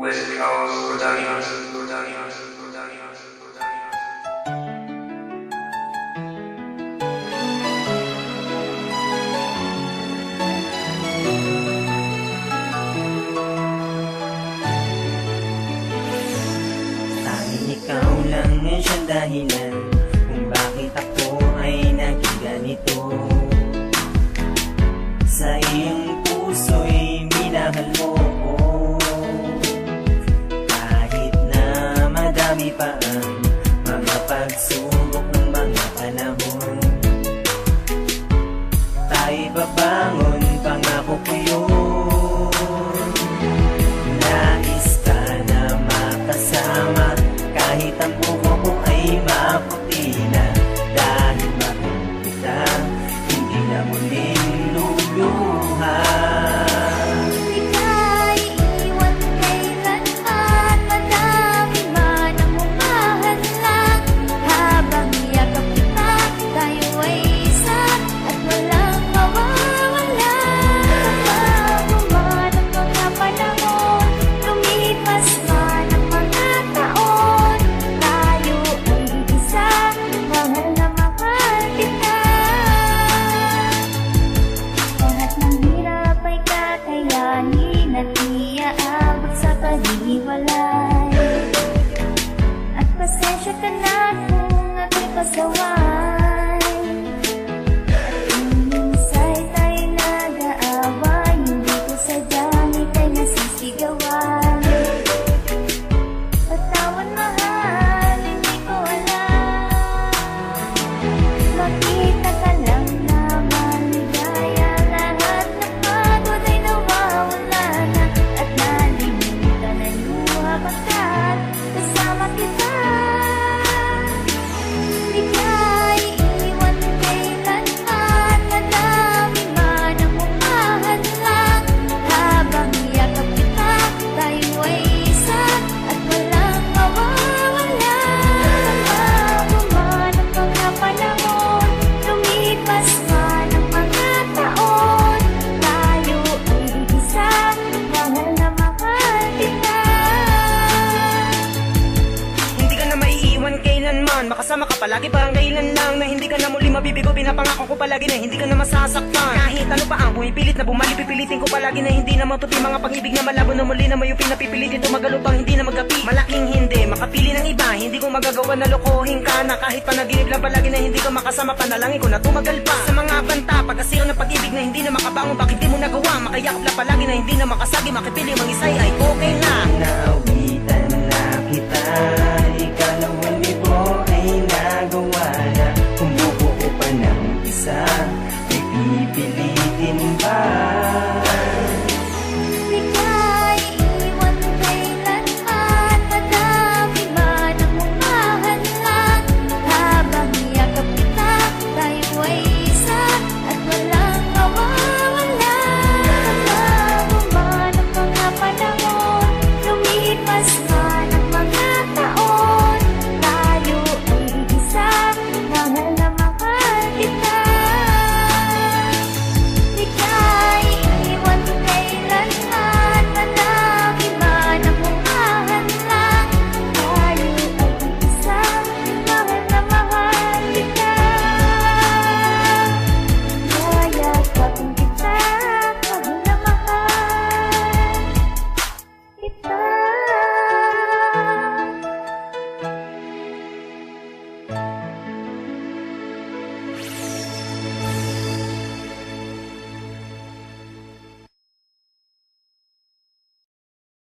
West Coast Productions. Tanging ikaw lang ang siyang dahilan kung bakit ako ay naging ganito. Sa iyong puso'y minahal mo ko, kahit na madami pa ang mga pagsubok ng mga panahon. Tayo'y babangon, pangako ko yun. Nais ka na makasama, kahit ang buho ko ay maputi na. Dahil mahal kita, hindi na muling luluha. Di ka iiwan kailanman, madami man ang umahadlang. Habang yakap kita, tayo ay isa at walang mawawala. Bago man ang mga panahon, lumipas man ang mga taon, tayo ay isa, mahal na mahal kita. Lahat ng hirap ay kakayanin at iaabot sa paghihiwalay. At pasensya ka na kung ako'y pasaway. At kung minsa'y tayo'y nag-aaway, hindi ko sadyang ika'y nasisigawan. Patawan mahal, hindi ko alam. Makita ka lang naman ligaya, lahat ng pagod ay nawawala na. At nalilimutan na luha pagkat kasama kita. Di ka iiwan kailanman, madami man ang umahadlang. Habang yakap kita, tayo ay isa at walang mawawala. Bago man ang mga panahon, lumipas man ang mga taon, tayo ay isa, mahal na mahal kita. Hindi ka na maiiwan kailanman, makasama ka palagi, parang kailan lang na hindi ka na muli mabibigo. Pinapangako ko palagi na hindi ka na masasaktan. Kahit ano pa ang pumipilit na bumalik, pipilitin ko palagi na hindi na maputi. Mga pag-ibig na malabo na muli na may pinapipilit ito magalupang hindi na magapi. Malaking hindi, makapili ng iba, hindi ko magagawa na lokohin ka na. Kahit panaginip lang palagi na hindi ka makasama, panalangin ko na tumagal pa. Sa mga banta, pagkasiro ng pag-ibig na hindi na makabangon, bakit di mo nagawa? Makayakap lang palagi na hindi na makasagi, makipili mang isay ay okay na. Naawitan na kita.